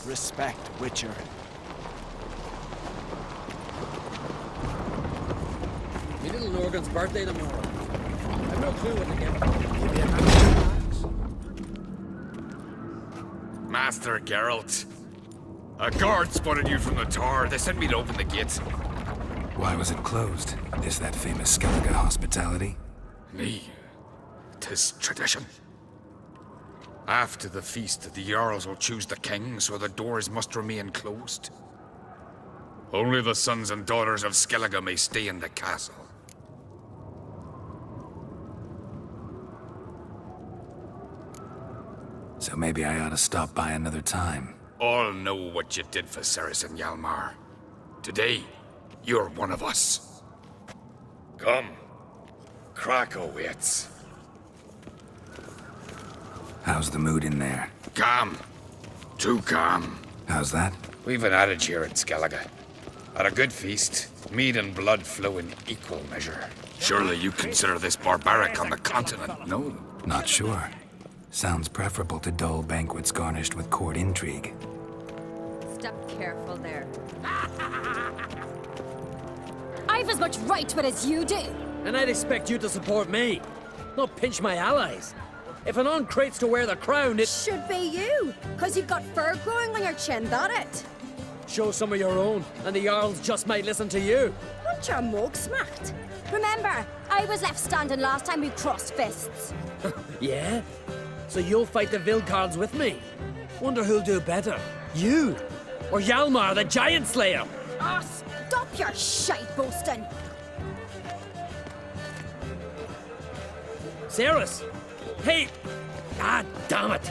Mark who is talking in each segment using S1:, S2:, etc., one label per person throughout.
S1: Respect, Witcher.
S2: My little Norgan's birthday tomorrow. I've no clue what to give him.
S3: Master Geralt. A guard spotted you from the tower. They sent me to open the gate.
S4: Why was it closed? Is that famous Skellige hospitality?
S3: Me. 'Tis tradition. After the feast, the Jarls will choose the king, so the doors must remain closed. Only the sons and daughters of Skellige may stay in the castle.
S4: So maybe I ought to stop by another time.
S3: All know what you did for Cerys and Hjalmar. Today, you're one of us. Come. Krakow waits.
S4: How's the mood in there?
S3: Calm. Too calm.
S4: How's that?
S3: We've an adage here in Skellige. At a good feast, mead and blood flow in equal measure. Surely you consider this barbaric on the continent, no?
S4: Not sure. Sounds preferable to dull banquets garnished with court intrigue.
S5: Step careful there. I've as much right to it as you do.
S2: And I'd expect you to support me, not pinch my allies. If an uncrate's to wear the crown, it
S5: Should be you, because you've got fur growing on your chin, that it?
S2: shows some of your own, and the Jarls just might listen to you.
S5: Want your mug smacked? Remember, I was left standing last time we crossed fists.
S2: Yeah? So you'll fight the Vilcards with me? Wonder who'll do better, you or Hjalmar the Giant Slayer?
S5: Ah, stop your shite boasting.
S2: Cerys! Hey! God damn it!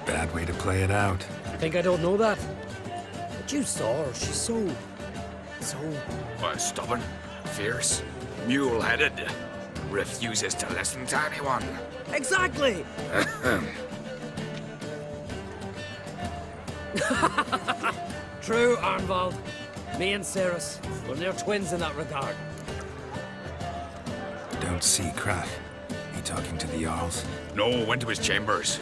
S4: Bad way to play it out.
S2: Think I don't know that? But you saw her, she's so...
S3: Stubborn, fierce, mule-headed. Refuses to listen to anyone.
S2: Exactly! True, Arnvald. Me and Cerys, we're near twins in that regard.
S4: Don't see Krat. He talking to the Jarls?
S3: No, went to his chambers.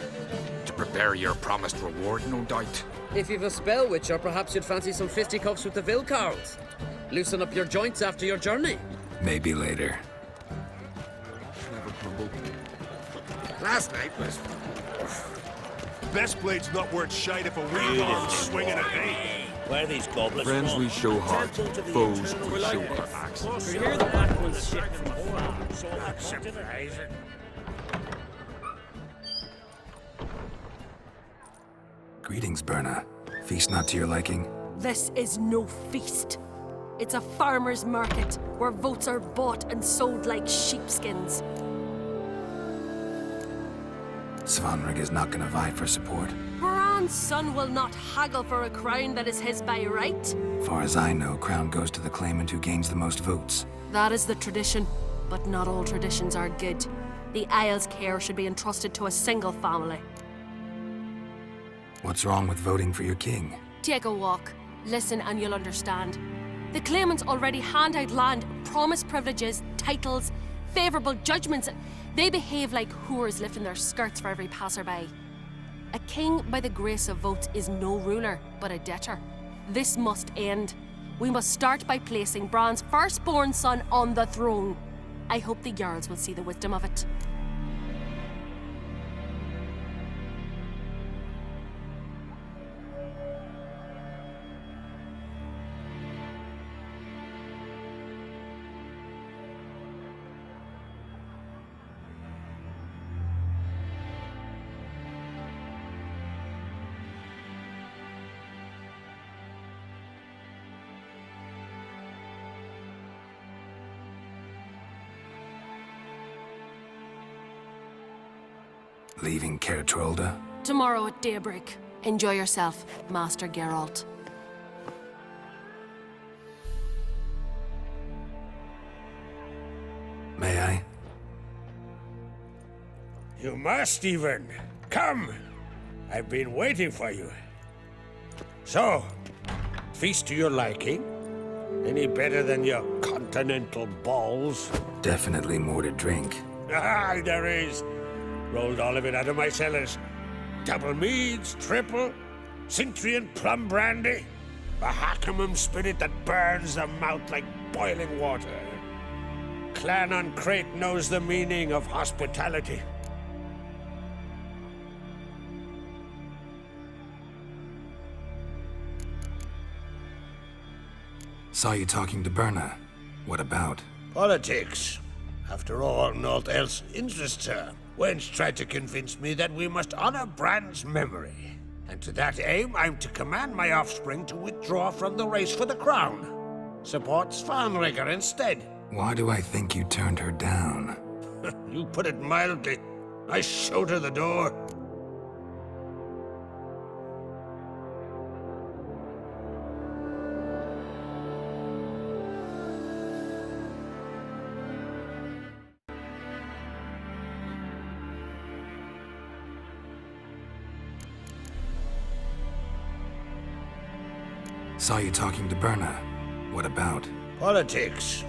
S3: To prepare your promised reward, no doubt.
S2: If you've a spell, Witcher, perhaps you'd fancy some fisticuffs with the Vilcards. Loosen up your joints after your journey.
S4: Maybe later.
S3: Last night was...
S6: Best blade's not worth shite if a wee arm's swinging a day.
S7: Where are these goblins
S8: Friends
S7: from?
S8: we show heart, foes we show our axe.
S7: You hear the black one's shit from afar, so accept it.
S4: Greetings, Berna. Feast not to your liking?
S9: This is no feast. It's a farmer's market where votes are bought and sold like sheepskins.
S4: Svanrig is not gonna vie for support.
S9: Bran's son will not haggle for a crown that is his by right.
S4: Far as I know, crown goes to the claimant who gains the most votes.
S9: That is the tradition, but not all traditions are good. The Isle's care should be entrusted to a single family.
S4: What's wrong with voting for your king?
S9: Take a walk, listen and you'll understand. The claimants already hand out land, promise privileges, titles, favourable judgments. They behave like whores lifting their skirts for every passerby. A king by the grace of votes is no ruler, but a debtor. This must end. We must start by placing Bran's firstborn son on the throne. I hope the Jarls will see the wisdom of it.
S4: Leaving Caer Trolda?
S9: Tomorrow at daybreak. Enjoy yourself, Master Geralt.
S4: May I?
S7: You must even. Come! I've been waiting for you. So,
S1: feast to your liking? Any better than your continental balls?
S4: Definitely more to drink.
S1: Aye, there is. Rolled all of it out of my cellars. Double meads, triple, Cintrian plum brandy, a Hackamum spirit that burns the mouth like boiling water. Clan on Crate knows the meaning of hospitality.
S4: Saw you talking to Berna. What about?
S1: Politics. After all, naught else interests her. Wench tried to convince me that we must honor Bran's memory. And to that aim, I'm to command my offspring to withdraw from the race for the crown. Supports Farnrigger instead.
S4: Why do I think you turned her down?
S1: You put it mildly. I showed her the door.
S4: Saw you talking to Berna. What about?
S1: Politics.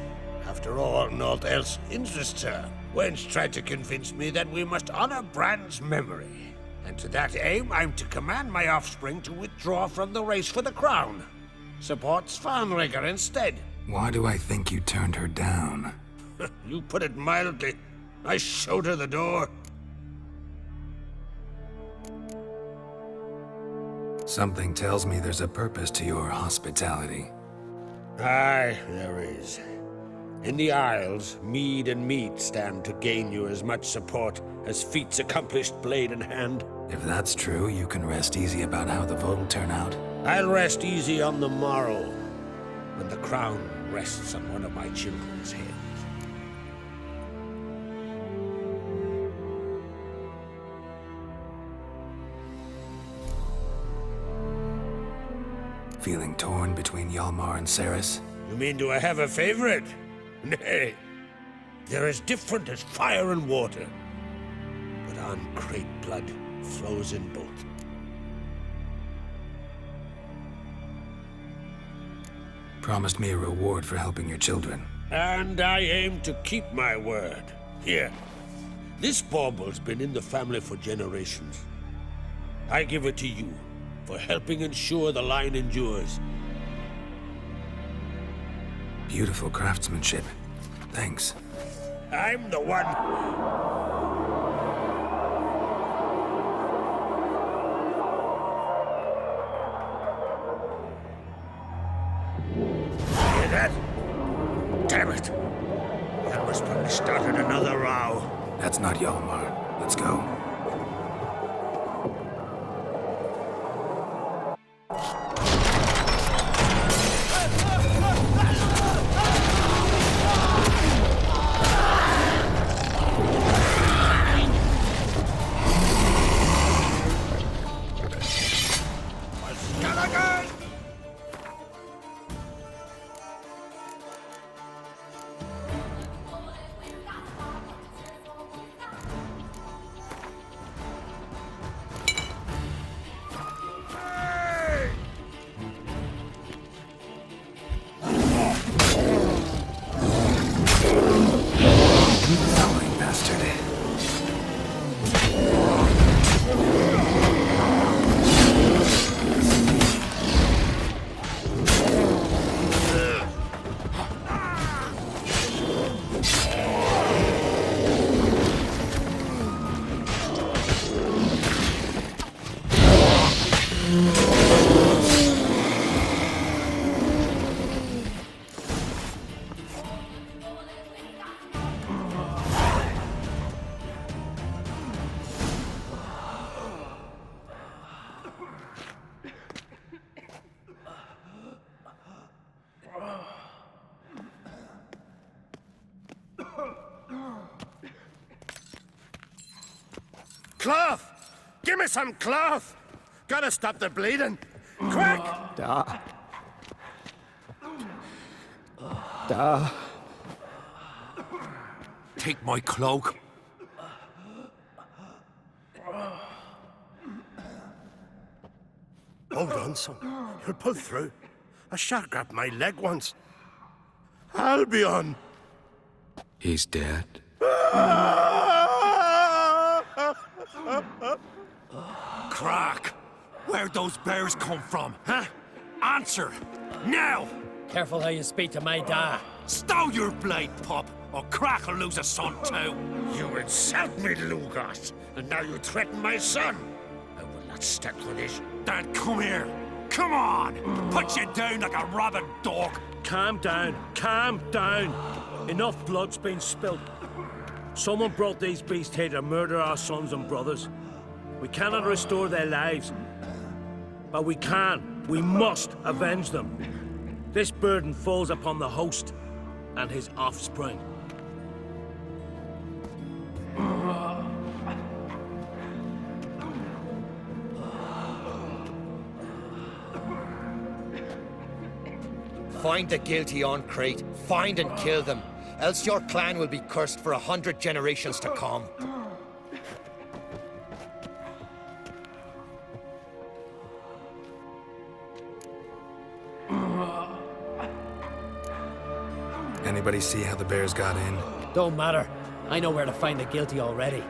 S1: After all, naught else interests her. Wench tried to convince me that we must honor Bran's memory. And to that aim, I'm to command my offspring to withdraw from the race for the crown. Supports Farnrigger instead.
S4: Why do I think you turned her down?
S1: You put it mildly. I showed her the door.
S4: Something tells me there's a purpose to your hospitality.
S1: Aye, there is. In the Isles, mead and meat stand to gain you as much support as feats accomplished blade in hand.
S4: If that's true, you can rest easy about how the vote'll turn out.
S1: I'll rest easy on the morrow, when the crown rests on one of my children's heads.
S4: Feeling torn between Hjalmar and Cerys?
S1: You mean, do I have a favorite? Nay. They're as different as fire and water. But on Crate blood flows in both.
S4: Promised me a reward for helping your children.
S1: And I aim to keep my word. Here. This bauble's been in the family for generations. I give it to you for helping ensure the line endures.
S4: Beautiful craftsmanship. Thanks.
S1: I'm the one. Hear that? Damn it. That must probably started another row.
S4: That's not Hjalmar. Let's go.
S1: Cloth! Give me some cloth! Gotta stop the bleeding. Quick!
S8: Take my cloak.
S1: Hold on, son. You'll pull through.
S6: A shark grabbed my leg once. Albion!
S8: He's dead.
S10: Crack! Where'd those bears come from, huh? Answer! Now!
S2: Careful how you speak to my dad.
S10: Stow your blade, pup, or Crack will lose a son too.
S1: You insult me, Lugos, and now you threaten my son. I will not stand for this.
S10: Dad, come here. Come on! Put you down like a rabid dog.
S7: Calm down. Calm down. Enough blood's been spilt. Someone brought these beasts here to murder our sons and brothers. We cannot restore their lives. But we must avenge them. This burden falls upon the host and his offspring.
S11: Find the guilty on Crete. Find and kill them. Else your clan will be cursed for 100 generations to come.
S4: Anybody see how the bears got in?
S2: Don't matter. I know where to find the guilty already.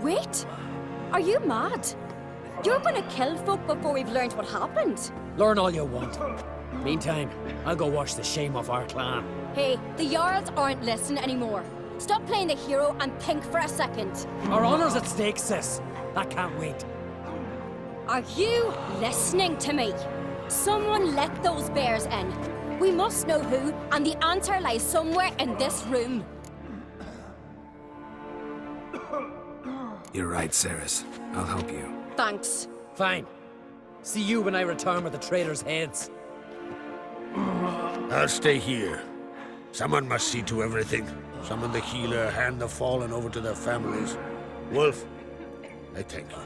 S5: Wait! Are you mad? You're gonna kill folk before we've learned what happened.
S2: Learn all you want. Meantime, I'll go wash the shame off our clan.
S5: Hey, the Jarls aren't listening anymore. Stop playing the hero and think for a second.
S2: Our honor's at stake, sis. I can't wait.
S5: Are you listening to me? Someone let those bears in. We must know who, and the answer lies somewhere in this room.
S4: You're right, Cerys. I'll help you.
S5: Thanks.
S2: Fine. See you when I return with the traitors' heads.
S1: I'll stay here. Someone must see to everything. Summon the healer, hand the fallen over to their families. Wolf, I thank you.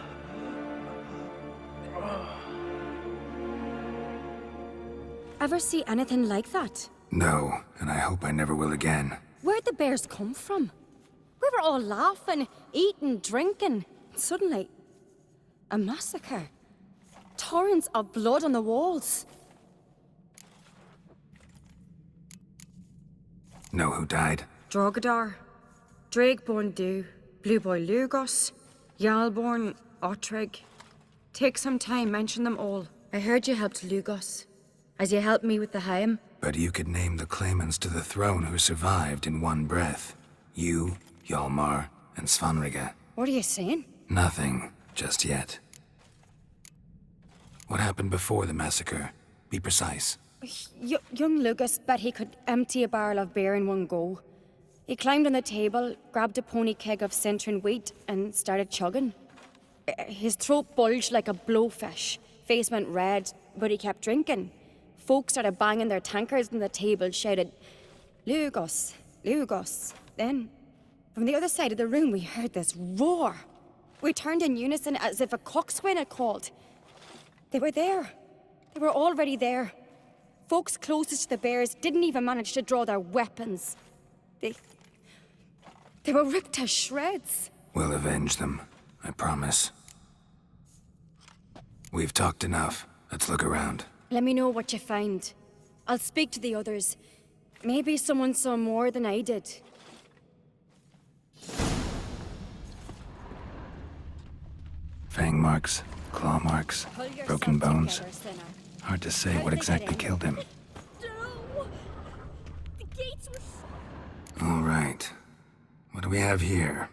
S5: Ever see anything like that?
S4: No, and I hope I never will again.
S5: Where'd the bears come from? We were all laughing, eating, drinking. Suddenly, a massacre. Torrents of blood on the walls.
S4: Know who died?
S12: Drogadar, Drakeborn Du, Blue Boy Lugos, Yalborn, Otreg. Take some time, mention them all. I heard you helped Lugos, as you helped me with the Haim.
S4: But you could name the claimants to the throne who survived in one breath. You, Hjalmar, and Svanrige.
S12: What are you saying?
S4: Nothing, just yet. What happened before the massacre? Be precise.
S12: Young Lugos bet he could empty a barrel of beer in one go. He climbed on the table, grabbed a pony keg of Centron wheat, and started chugging. His throat bulged like a blowfish, face went red, but he kept drinking. Folks started banging their tankards on the table, shouted, "Lugos, Lugos." Then, from the other side of the room, we heard this roar. We turned in unison as if a coxswain had called. They were there. They were already there. Folks closest to the bears didn't even manage to draw their weapons. They were ripped to shreds.
S4: We'll avenge them, I promise. We've talked enough. Let's look around.
S12: Let me know what you find. I'll speak to the others. Maybe someone saw more than I did.
S4: Fang marks, claw marks, broken bones. Hard to say what exactly killed him.
S5: The gates were...
S4: All right. What do we have here?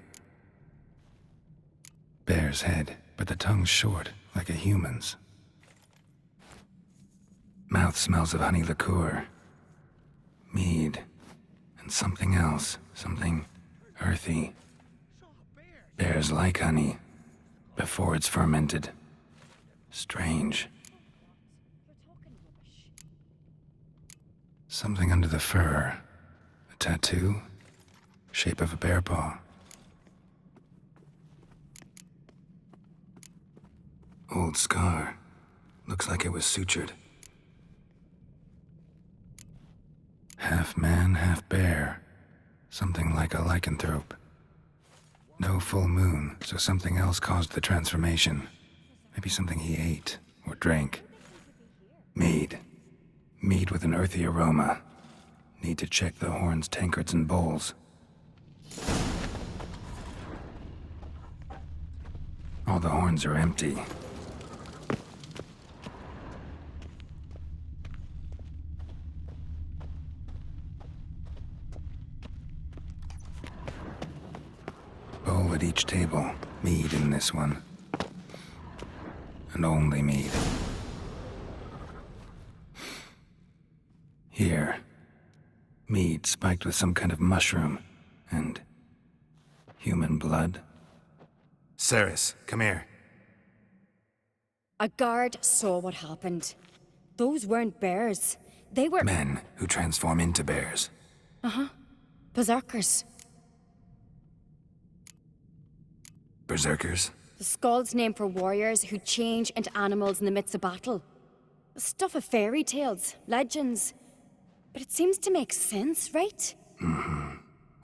S4: Bear's head, but the tongue's short, like a human's. Mouth smells of honey liqueur. Mead. And something else. Something earthy. Bears like honey. Before it's fermented. Strange. Something under the fur. A tattoo? Shape of a bear paw. Old scar. Looks like it was sutured. Half man, half bear. Something like a lycanthrope. No full moon, so something else caused the transformation. Maybe something he ate or drank. Mead. Mead with an earthy aroma. Need to check the horns, tankards, and bowls. All the horns are empty. Bowl at each table. Mead in this one. And only mead. Here. Mead spiked with some kind of mushroom. And human blood.
S13: Cerys, come here.
S12: A guard saw what happened. Those weren't bears. They were...
S4: Men who transform into bears.
S12: Uh-huh. Berserkers.
S4: Berserkers?
S12: The Skald's name for warriors who change into animals in the midst of battle. Stuff of fairy tales, legends. But it seems to make sense, right?
S4: Mm-hmm.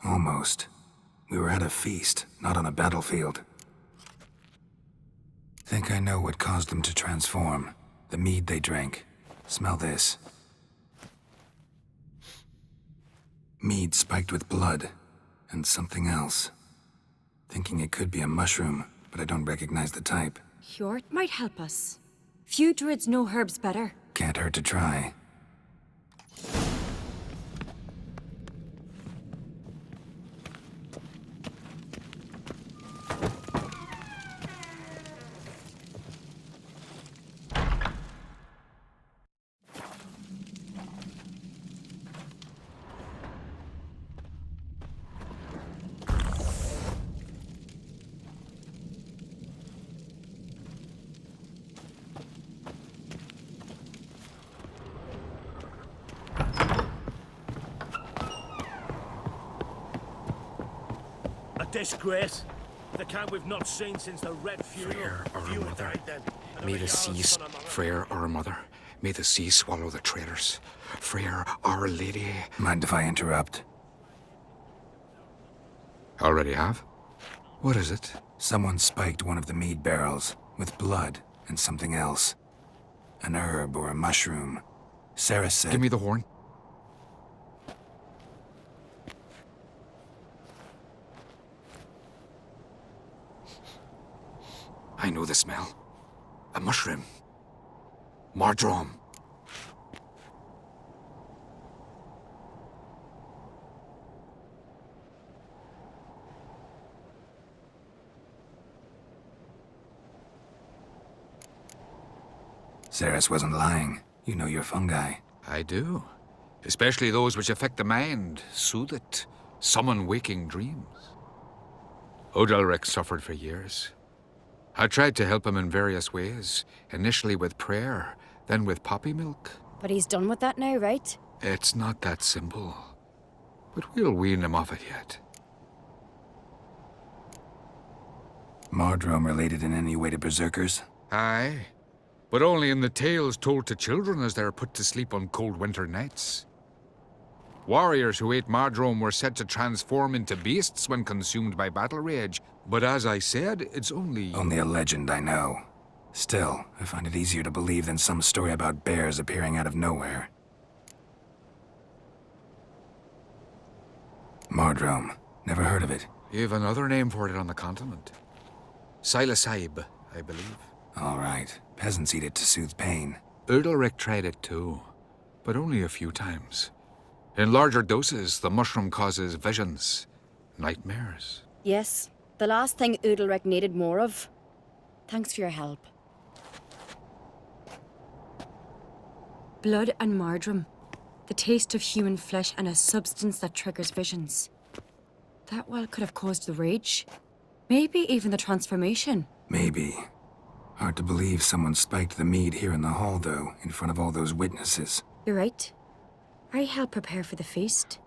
S4: Almost. We were at a feast, not on a battlefield. Think I know what caused them to transform. The mead they drank. Smell this. Mead spiked with blood. And something else. Thinking it could be a mushroom, but I don't recognize the type.
S12: Hjort might help us. Few druids know herbs better.
S4: Can't hurt to try.
S7: Disgrace. The kind we've not seen since the Red Funeral.
S8: Freyr, our
S7: Few
S8: mother.
S7: died then.
S8: May the seas, Freyr, our mother. May the sea swallow the traitors. Freyr, our lady.
S4: Mind if I interrupt?
S8: Already have? What is it?
S4: Someone spiked one of the mead barrels with blood and something else. An herb or a mushroom. Cerys said...
S8: Give me the horn. I know the smell. A mushroom. Mardrome.
S4: Cerys wasn't lying. You know your fungi.
S8: I do. Especially those which affect the mind, soothe it, summon waking dreams. Odalric suffered for years. I tried to help him in various ways, initially with prayer, then with poppy milk.
S12: But he's done with that now, right?
S8: It's not that simple. But we'll wean him off it yet.
S4: Mardrome related in any way to berserkers?
S8: Aye. But only in the tales told to children as they're put to sleep on cold winter nights. Warriors who ate Mardrome were said to transform into beasts when consumed by battle rage. But as I said, it's only...
S4: Only a legend, I know. Still, I find it easier to believe than some story about bears appearing out of nowhere. Mardrome. Never heard of it.
S8: You've another name for it on the continent. Silasaib, I believe.
S4: All right. Peasants eat it to soothe pain.
S8: Udalric tried it too, but only a few times. In larger doses, the mushroom causes visions, nightmares.
S12: Yes, the last thing Udalric needed more of. Thanks for your help. Blood and Mardrome. The taste of human flesh and a substance that triggers visions. That well could have caused the rage. Maybe even the transformation.
S4: Maybe. Hard to believe someone spiked the mead here in the hall, though, in front of all those witnesses.
S12: You're right. I helped prepare for the feast.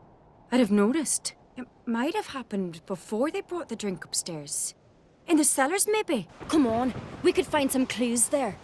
S12: I'd have noticed. It might have happened before they brought the drink upstairs. In the cellars, maybe? Come on, we could find some clues there.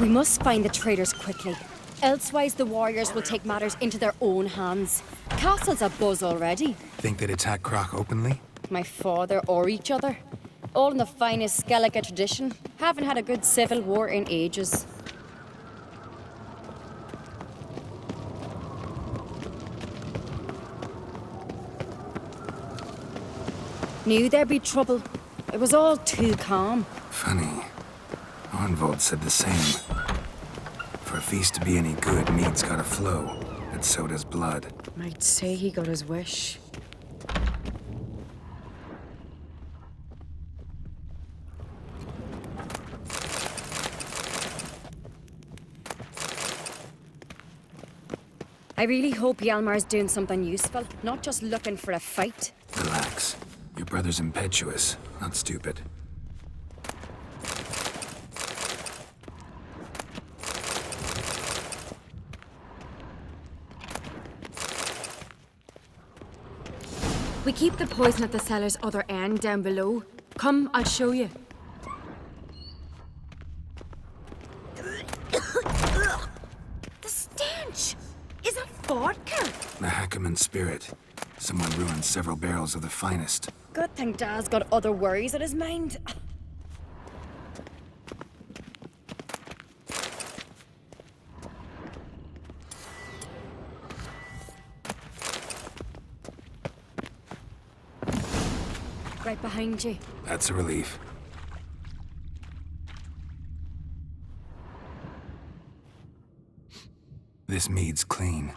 S12: We must find the traitors quickly. Elsewise, the warriors will take matters into their own hands. Castle's abuzz already.
S4: Think they'd attack Croc openly?
S12: My father or each other. All in the finest Skellige tradition. Haven't had a good civil war in ages. Knew there'd be trouble. It was all too calm.
S4: Funny. Arnvold said the same. For a feast to be any good, mead's gotta flow, but so does blood.
S12: I'd say he got his wish. I really hope Hjalmar's doing something useful, not just looking for a fight.
S4: Relax. Your brother's impetuous, not stupid.
S12: We keep the poison at the cellar's other end down below. Come, I'll show you. The stench! Is it vodka?
S4: The Hackerman spirit. Someone ruined several barrels of the finest.
S12: Good thing Dad's got other worries on his mind. Right behind you.
S4: That's a relief. This mead's clean.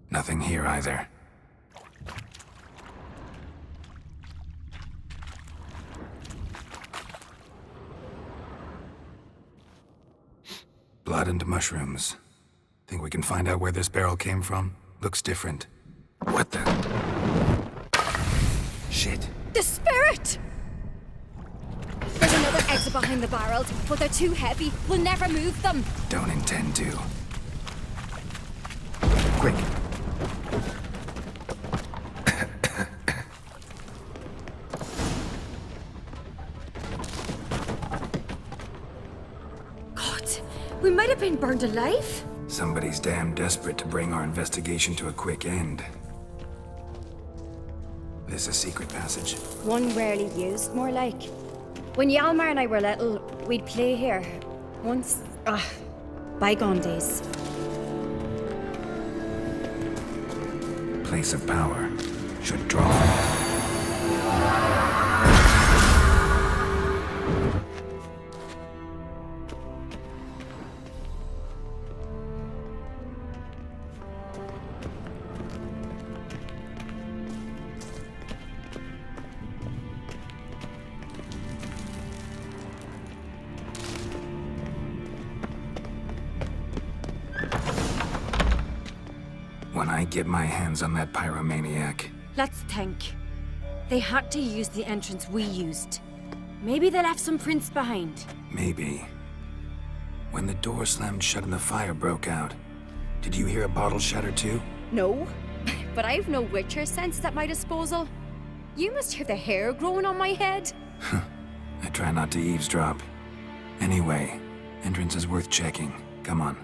S4: Nothing here either. Blood and mushrooms. Think we can find out where this barrel came from? Looks different. What the? Shit.
S12: The spirit! There's another exit behind the barrels, but they're too heavy. We'll never move them.
S4: Don't intend to. Quick.
S12: We might have been burned alive.
S4: Somebody's damn desperate to bring our investigation to a quick end. This a secret passage?
S12: One rarely used, more like. When Hjalmar and I were little, we'd play here. Once, bygone days.
S4: Place of power. Should draw. When I get my hands on that pyromaniac.
S12: Let's think. They had to use the entrance we used. Maybe they left some prints behind.
S4: Maybe. When the door slammed shut and the fire broke out, did you hear a bottle shatter too?
S12: No, but I've no Witcher senses at my disposal. You must hear the hair growing on my head.
S4: I try not to eavesdrop. Anyway, entrance is worth checking. Come on.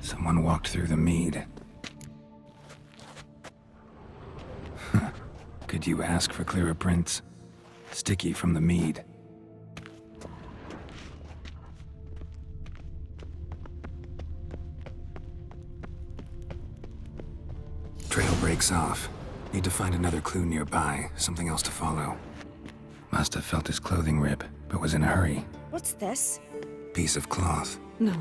S4: Someone walked through the mead. Could you ask for clearer prints? Sticky from the mead. Trail breaks off. Need to find another clue nearby, something else to follow. Must have felt his clothing rip, but was in a hurry.
S12: What's this?
S4: Piece of cloth.
S12: No.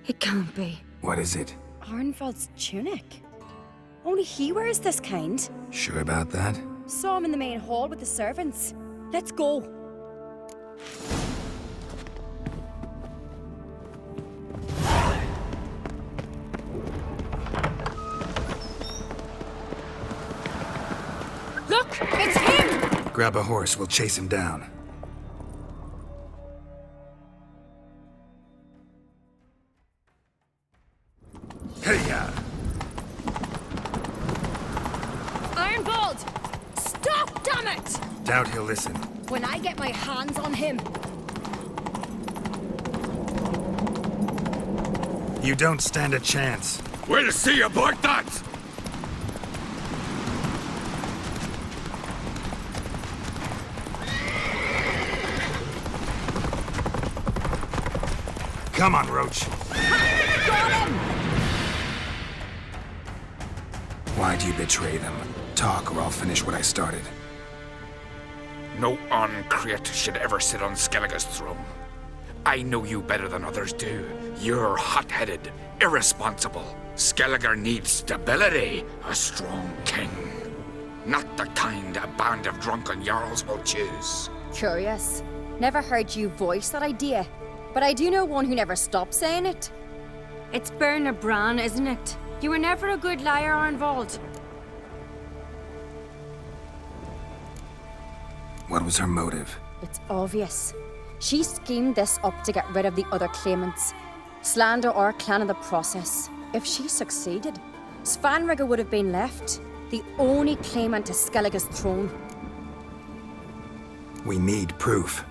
S12: It can't be.
S4: What is it?
S12: Arnvald's tunic. Only he wears this kind.
S4: Sure about that?
S12: Saw him in the main hall with the servants. Let's go.
S5: Look! It's him!
S4: Grab a horse, we'll chase him down.
S1: Hey-ya!
S12: Arnvald! Stop, damn it!
S4: Doubt he'll listen.
S12: When I get my hands on him.
S4: You don't stand a chance.
S3: We'll see about that!
S4: Come on, Roach.
S12: Got him!
S4: Why'd you betray them? Talk or I'll finish what I started.
S3: No Ancrete should ever sit on Skellige's throne. I know you better than others do. You're hot-headed, irresponsible. Skellige needs stability, a strong king. Not the kind a band of drunken jarls will choose.
S12: Curious. Never heard you voice that idea. But I do know one who never stops saying it. It's Bernard Bran, isn't it? You were never a good liar, Arnvald.
S4: What was her motive?
S12: It's obvious. She schemed this up to get rid of the other claimants. Slander our clan in the process. If she succeeded, Svanrige would have been left, the only claimant to Skellige's throne.
S4: We need proof.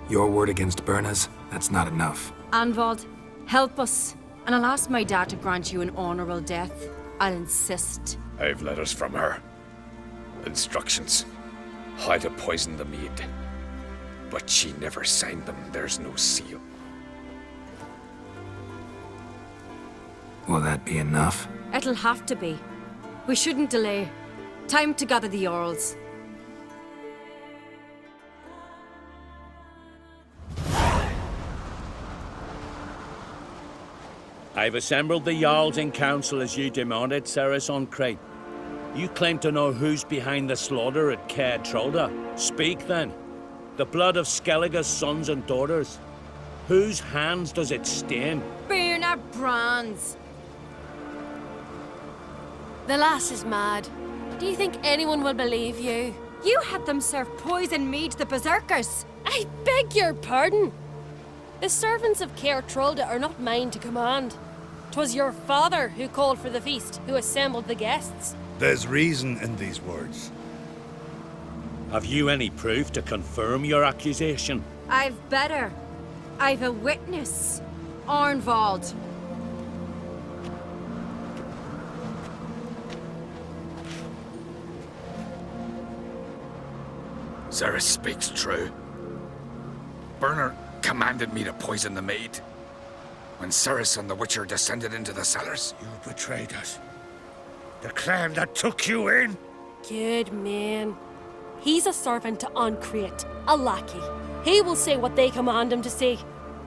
S4: Your word against Birna's, that's not enough.
S12: Arnvald, help us. And I'll ask my dad to grant you an honorable death. I'll insist.
S3: I've letters from her. Instructions. How to poison the mead. But she never signed them. There's no seal.
S4: Will that be enough?
S12: It'll have to be. We shouldn't delay. Time to gather the Jarls.
S7: I've assembled the Jarls in council as you demanded, Cerys Ancrete. You claim to know who's behind the slaughter at Caer Trolda. Speak then. The blood of Skellige's sons and daughters. Whose hands does it stain?
S12: Bernard Bran's.
S9: The lass is mad. Do you think anyone will believe you?
S12: You had them serve poison mead to the berserkers.
S9: I beg your pardon. The servants of Caer Trolda are not mine to command. 'Twas your father who called for the feast, who assembled the guests.
S6: There's reason in these words.
S7: Have you any proof to confirm your accusation?
S12: I've better. I've a witness. Arnvald.
S3: Cerys speaks true. Bernard commanded me to poison the maid. When Cerys and the Witcher descended into the cellars.
S1: You betrayed us. The clan that took you in?
S9: Good man. He's a servant to Ancrete, a lackey. He will say what they command him to say.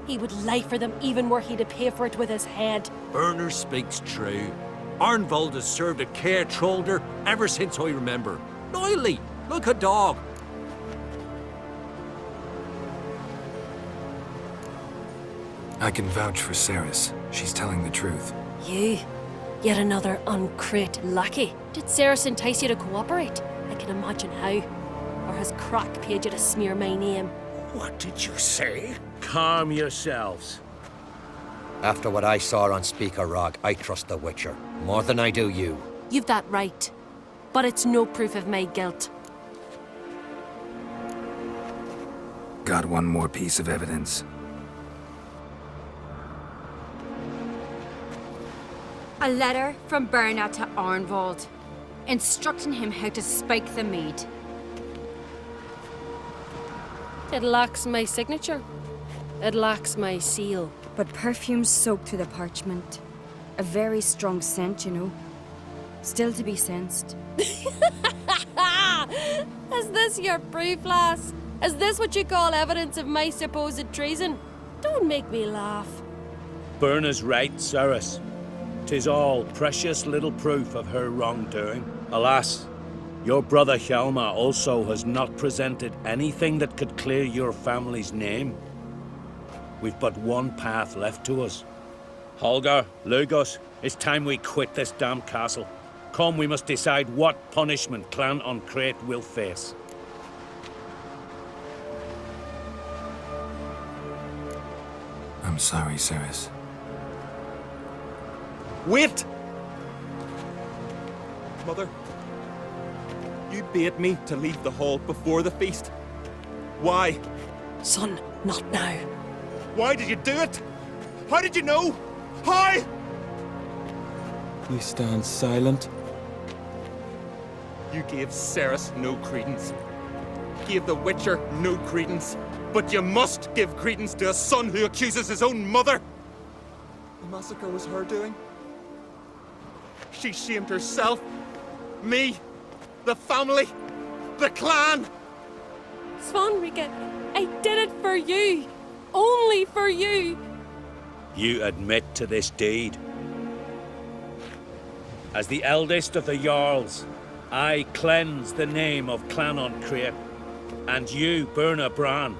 S9: He would lie for them even were he to pay for it with his head.
S10: Bernard speaks true. Arnvald has served at Caer Trolda ever since I remember. Loyally, like a dog.
S4: I can vouch for Cerys. She's telling the truth.
S9: You? Yet another Ancrete lackey. Did Cerys entice you to cooperate? I can imagine how. Or has Crack paid you to smear my name?
S1: What did you say?
S7: Calm yourselves.
S11: After what I saw on Speaker Rock, I trust the Witcher. More than I do you.
S9: You've that right. But it's no proof of my guilt.
S4: Got one more piece of evidence.
S12: A letter from Berna to Arnvald, instructing him how to spike the mead.
S9: It lacks my signature. It lacks my seal.
S12: But perfume soaked through the parchment. A very strong scent, you know. Still to be sensed.
S9: Is this your proof, lass? Is this what you call evidence of my supposed treason? Don't make me laugh.
S7: Berna's right, Cerys. 'Tis all precious little proof of her wrongdoing. Alas, your brother Hjalmar also has not presented anything that could clear your family's name. We've but one path left to us. Holger, Lugos, it's time we quit this damn castle. Come, we must decide what punishment Clan an Craite will face.
S4: I'm sorry, Cerys.
S14: Wait! Mother, you bade me to leave the hall before the feast. Why?
S9: Son, not now.
S14: Why did you do it? How did you know? How? You stand silent. You gave Cerys no credence. Gave the Witcher no credence. But you must give credence to a son who accuses his own mother. The massacre was her doing. She shamed herself, me, the family, the clan.
S9: Svanrika, I did it for you. Only for you.
S7: You admit to this deed. As the eldest of the Jarls, I cleanse the name of Clan an Craite, and you, Berna Bran,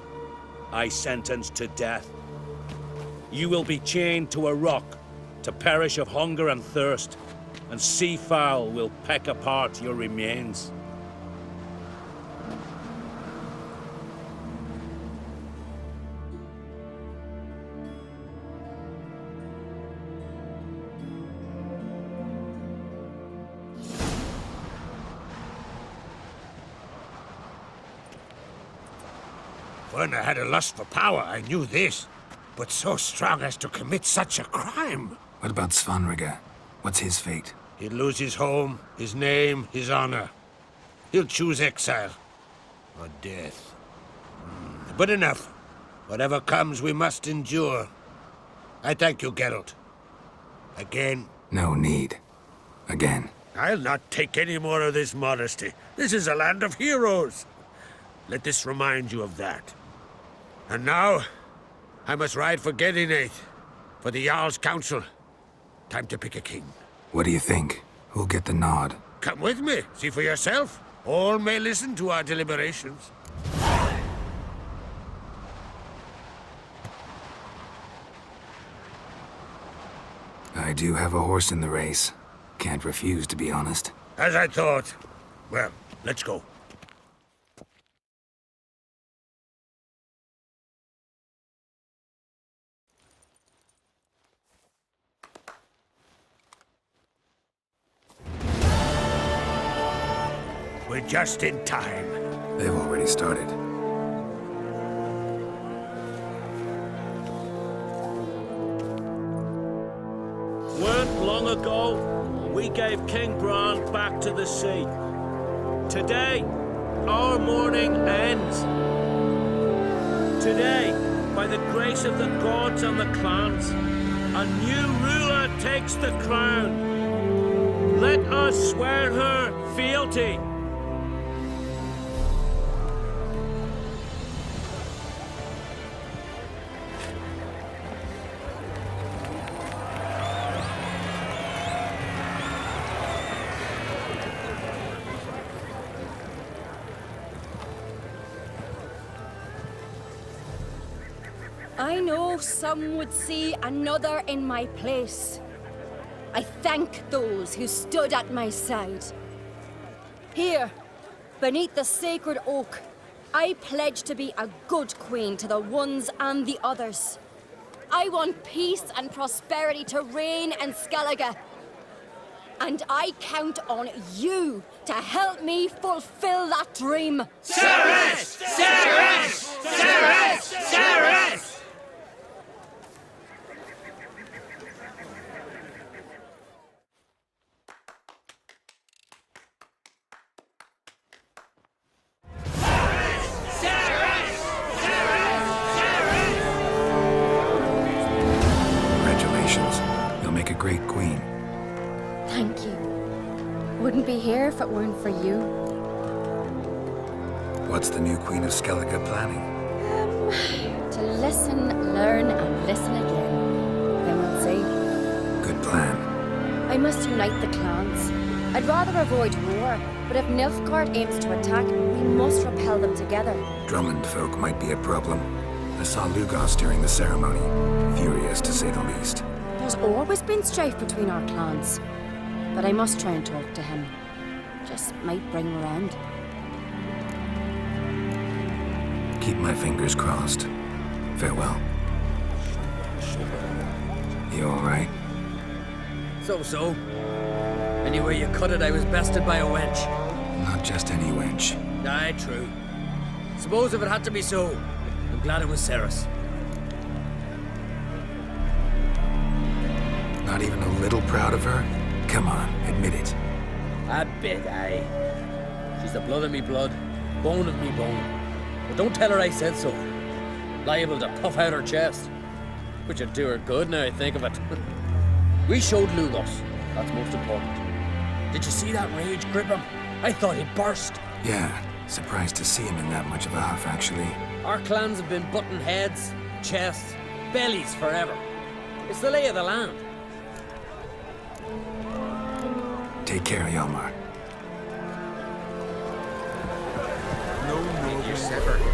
S7: I sentence to death. You will be chained to a rock to perish of hunger and thirst, and sea fowl will peck apart your remains.
S1: Berna had a lust for power, I knew this. But so strong as to commit such a crime.
S4: What about Svanrika? What's his fate?
S1: He'll lose his home, his name, his honor. He'll choose exile. Or death. But enough. Whatever comes, we must endure. I thank you, Geralt. Again.
S4: No need. Again.
S1: I'll not take any more of this modesty. This is a land of heroes. Let this remind you of that. And now, I must ride for Gedinath, for the Jarl's Council. Time to pick a king.
S4: What do you think? Who'll get the nod?
S1: Come with me, see for yourself. All may listen to our deliberations.
S4: I do have a horse in the race. Can't refuse, to be honest.
S1: As I thought. Well, let's go. We're just in time.
S4: They've already started.
S7: Weren't long ago, we gave King Bran back to the sea. Today, our mourning ends. Today, by the grace of the gods and the clans, a new ruler takes the crown. Let us swear her fealty.
S12: I know some would see another in my place. I thank those who stood at my side. Here, beneath the sacred oak, I pledge to be a good queen to the ones and the others. I want peace and prosperity to reign in Skellige. And I count on you to help me fulfill that dream.
S15: Cerys! Cerys! Cerys! Cerys!
S4: great queen.
S12: Thank you. Wouldn't be here if it weren't for you.
S4: What's the new Queen of Skellige planning?
S12: To listen, learn, and listen again. Then we'll see.
S4: Good plan.
S12: I must unite the clans. I'd rather avoid war, but if Nilfgaard aims to attack, we must repel them together.
S4: Drummond folk might be a problem. I saw Lugos during the ceremony. Furious, to say the least.
S12: There's always been strife between our clans. But I must try and talk to him. Just might bring him around.
S4: Keep my fingers crossed. Farewell. You alright?
S2: So. Anywhere you cut it, I was bested by a wench.
S4: Not just any wench.
S2: Aye, true. Suppose if it had to be so, I'm glad it was Cerys.
S4: Not even a little proud of her? Come on, admit it.
S2: A bit, aye. She's the blood of me blood, bone of me bone. But don't tell her I said so. Liable to puff out her chest. Which would do her good now I think of it. We showed Lugos. That's most important. Did you see that rage grip him? I thought he'd burst.
S4: Yeah, surprised to see him in that much of a huff, actually.
S2: Our clans have been butting heads, chests, bellies forever. It's the lay of the land.
S4: Take care, Hjalmar.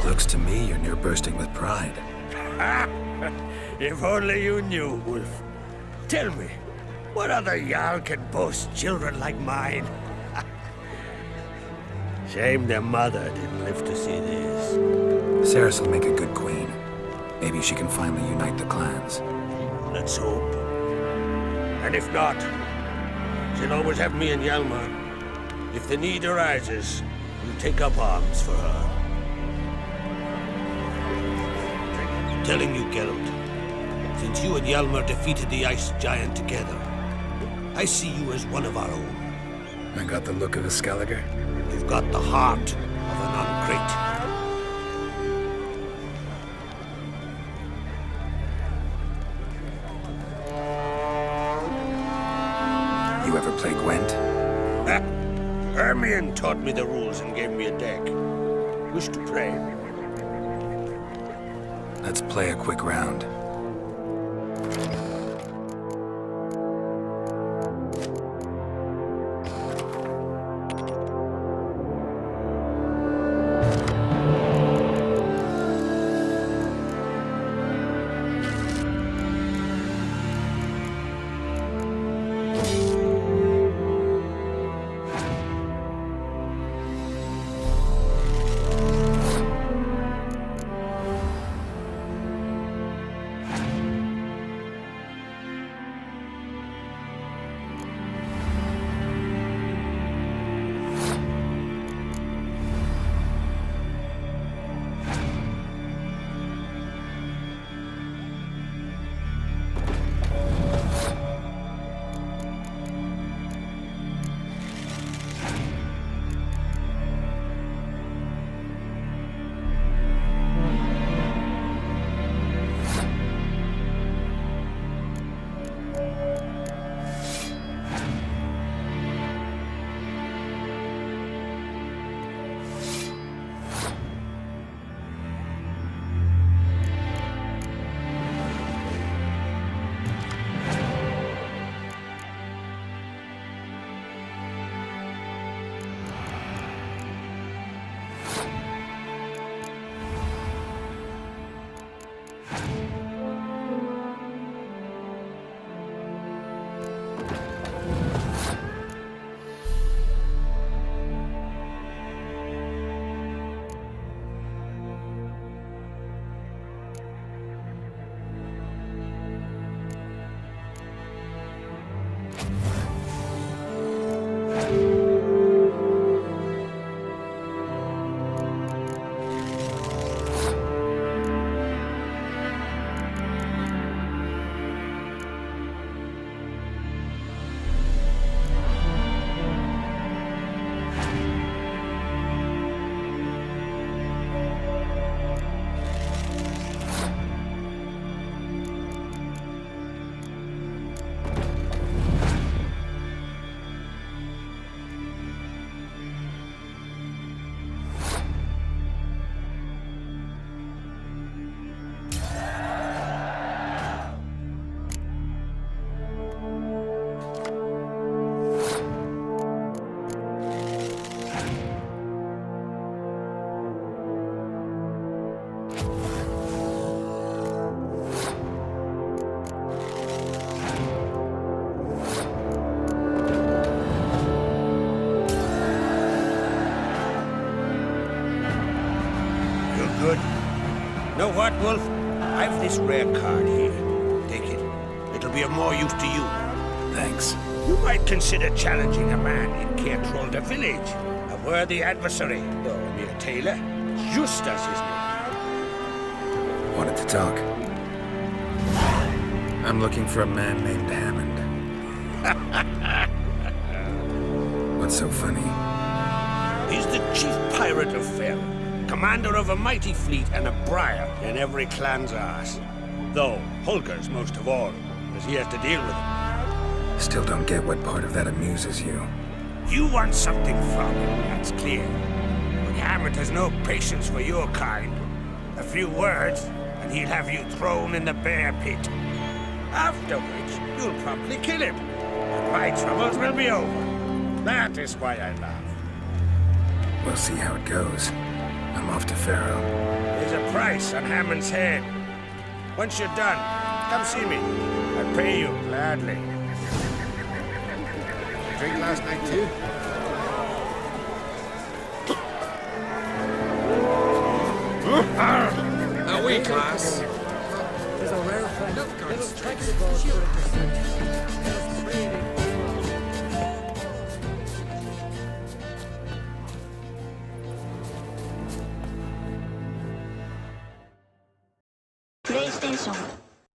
S4: Looks to me you're near bursting with pride.
S1: If only you knew, Wolf. Tell me, what other Jarl can boast children like mine? Shame their mother didn't live to see this.
S4: Cerys will make a good queen. Maybe she can finally unite the clans.
S1: Let's hope. And if not, she'll always have me and Hjalmar. If the need arises, we'll take up arms for her. Telling you, Geralt, since you and Hjalmar defeated the Ice Giant together, I see you as one of our own.
S4: I got the look of a Skelliger.
S1: You've got the heart of an Ungreat.
S4: You ever play Gwent?
S1: Hermione taught me the rules and gave me a deck. Wish to play?
S4: Let's play a quick round.
S1: what, Wolf? I've this rare card here. Take it. It'll be of more use to you.
S4: Thanks.
S1: You might consider challenging a man in Caertrolda village. A worthy adversary, though a mere tailor. Justus his name.
S4: Wanted to talk. I'm looking for a man named Hammond. What's so funny?
S1: He's the chief pirate of Fell, commander of a mighty fleet and a briar in every clan's arse. Though Holger's most of all, as he has to deal with him.
S4: Still don't get what part of that amuses you.
S1: You want something from him, that's clear. But Hammond has no patience for your kind. A few words, and he'll have you thrown in the bear pit. After which, you'll promptly kill him. And my troubles will be over. That is why I laugh.
S4: We'll see how it goes. I'm off to Pharaoh.
S1: There's a price on Hammond's head. Once you're done, come see me. I'll pay you gladly.
S8: Drink last night, too?
S3: Away, class.
S2: There's a rarefied little tribal